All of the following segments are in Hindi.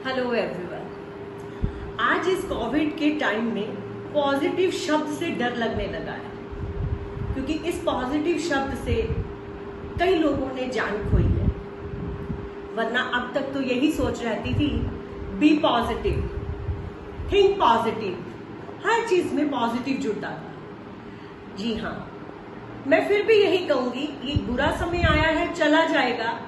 Hello everyone. आज इस कोविड के टाइम में पॉजिटिव शब्द से डर लगने लगा है, क्योंकि इस पॉजिटिव शब्द से कई लोगों ने जान खोई है। वरना अब तक तो यही सोच रहती थी, बी पॉजिटिव, थिंक पॉजिटिव, हर चीज में पॉजिटिव जुड़ता था। जी हाँ, मैं फिर भी यही कहूंगी, ये बुरा समय आया है, चला जाएगा,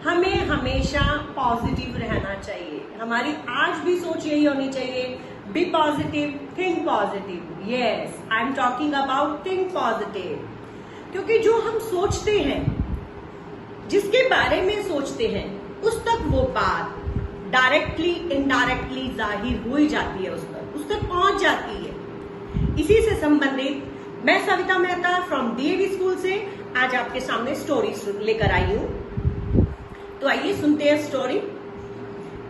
हमें हमेशा पॉजिटिव रहना चाहिए। हमारी आज भी सोच यही होनी चाहिए, be positive, think positive. Yes, I am talking about think positive. क्योंकि जो हम सोचते हैं, जिसके बारे में सोचते हैं, उस तक वो बात डायरेक्टली इनडायरेक्टली जाहिर हो ही जाती है, उस तक पहुंच जाती है। इसी से संबंधित मैं Savita Mehta from DAV school से आज आपके सामने स्टोरी लेकर आई हूं। तो आइए सुनते हैं स्टोरी।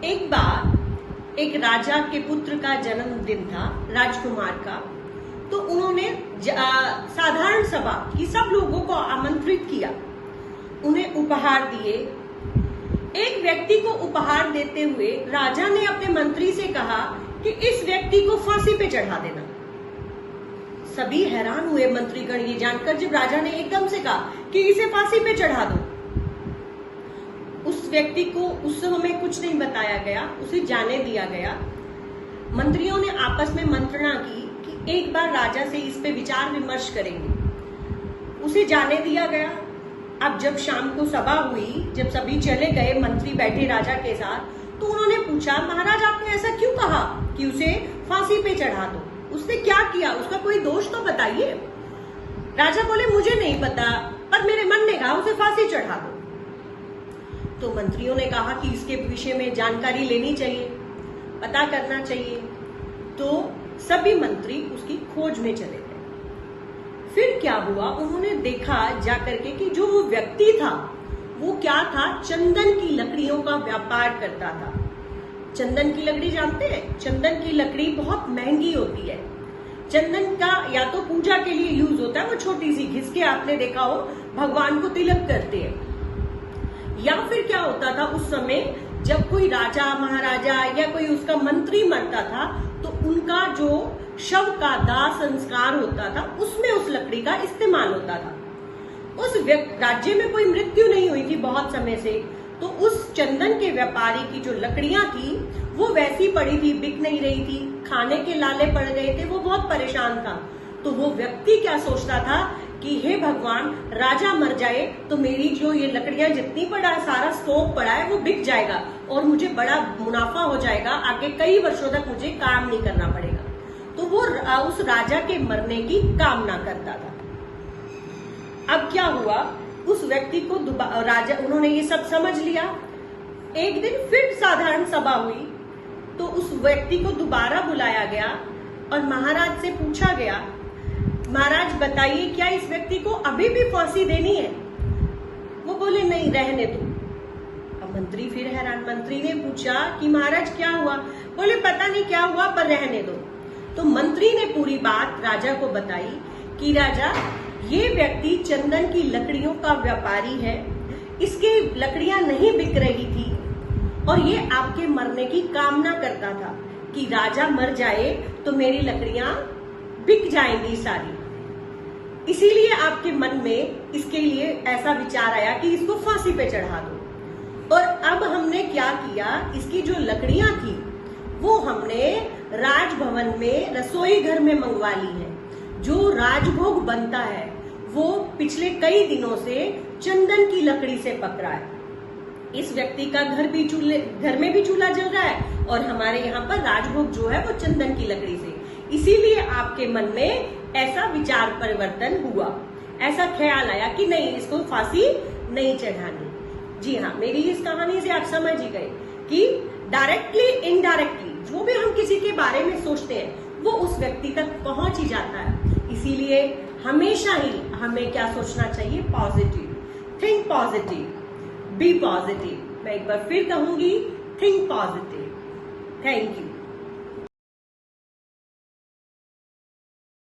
एक बार एक राजा के पुत्र का जन्मदिन था, राजकुमार का। तो उन्होंने साधारण सभा की सब लोगों को आमंत्रित किया, उन्हें उपहार दिए। एक व्यक्ति को उपहार देते हुए राजा ने अपने मंत्री से कहा कि इस व्यक्ति को फांसी पे चढ़ा देना। सभी हैरान हुए मंत्रीगण ये जानकर, जब राजा ने एकदम से कहा कि इसे फांसी पे चढ़ा दो। उस व्यक्ति को उस समय कुछ नहीं बताया गया, उसे जाने दिया गया। मंत्रियों ने आपस में मंत्रणा की कि एक बार राजा से इस पे विचार विमर्श करेंगे। उसे जाने दिया गया। अब जब शाम को सभा हुई, जब सभी चले गए, मंत्री बैठे राजा के साथ, तो उन्होंने पूछा, महाराज आपने ऐसा क्यों कहा कि उसे फांसी पे चढ़ा दो? उसने क्या किया? उसका कोई दोष तो बताइए। राजा बोले, मुझे नहीं पता, पर मेरे मन ने कहा उसे फांसी चढ़ा दो। तो मंत्रियों ने कहा कि इसके विषय में जानकारी लेनी चाहिए, पता करना चाहिए। तो सभी मंत्री उसकी खोज में चले गए। फिर क्या हुआ, उन्होंने देखा जाकर के कि जो वो व्यक्ति था वो क्या था, चंदन की लकड़ियों का व्यापार करता था। चंदन की लकड़ी जानते हैं? चंदन की लकड़ी बहुत महंगी होती है। चंदन का या तो पूजा के लिए यूज होता है, वो छोटी सी घिस के आपने देखा हो, भगवान को तिलक करते हैं। या फिर क्या होता था उस समय, जब कोई राजा महाराजा या कोई उसका मंत्री मरता था, तो उनका जो शव का दाह संस्कार होता था, उसमें उस लकड़ी का इस्तेमाल होता था। उस राज्य में कोई मृत्यु नहीं हुई थी बहुत समय से, तो उस चंदन के व्यापारी की जो लकड़ियां थी वो वैसी पड़ी थी, बिक नहीं रही थी, खाने के लाले पड़ गए थे, वो बहुत परेशान था। तो वो व्यक्ति क्या सोचता था कि हे भगवान, राजा मर जाए तो मेरी जो ये लकड़ियां जितनी पड़ा है, सारा स्टॉक पड़ा है, वो बिक जाएगा और मुझे बड़ा मुनाफा हो जाएगा, आगे कई वर्षों तक मुझे काम नहीं करना पड़ेगा। तो वो उस राजा के मरने की कामना करता था। अब क्या हुआ, उस व्यक्ति को राजा, उन्होंने ये सब समझ लिया। एक दिन फिर साधारण सभा हुई, तो उस व्यक्ति को दोबारा बुलाया गया और महाराज से पूछा गया, महाराज बताइए, क्या इस व्यक्ति को अभी भी फांसी देनी है? वो बोले, नहीं, रहने दो। अब मंत्री फिर हैरान, मंत्री ने पूछा कि महाराज क्या हुआ? बोले, पता नहीं क्या हुआ, पर रहने दो। तो मंत्री ने पूरी बात राजा को बताई कि राजा, ये व्यक्ति चंदन की लकड़ियों का व्यापारी है, इसकी लकड़ियां नहीं बिक रही थी और ये आपके मरने की कामना करता था कि राजा मर जाए तो मेरी लकड़ियां बिक जाएंगी सारी। इसीलिए आपके मन में इसके लिए ऐसा विचार आया कि इसको फांसी पे चढ़ा दो। और अब हमने क्या किया, इसकी जो लकड़ियां थी वो हमने राजभवन में रसोई घर में मंगवा ली है। जो राजभोग बनता है वो पिछले कई दिनों से चंदन की लकड़ी से पक रहा है। इस व्यक्ति का घर में भी चूल्हा जल रहा है और हमारे यहाँ पर राजभोग जो है वो चंदन की लकड़ी से। इसीलिए आपके मन में ऐसा विचार परिवर्तन हुआ, ऐसा ख्याल आया कि नहीं, इसको फांसी नहीं चढ़ानी। जी हाँ, मेरी इस कहानी से आप समझ ही गए कि डायरेक्टली इनडायरेक्टली जो भी हम किसी के बारे में सोचते हैं वो उस व्यक्ति तक पहुंच ही जाता है। इसीलिए हमेशा ही हमें क्या सोचना चाहिए, positive, think positive, be positive. मैं एक बार फिर कहूंगी, थिंक पॉजिटिव। Thank you.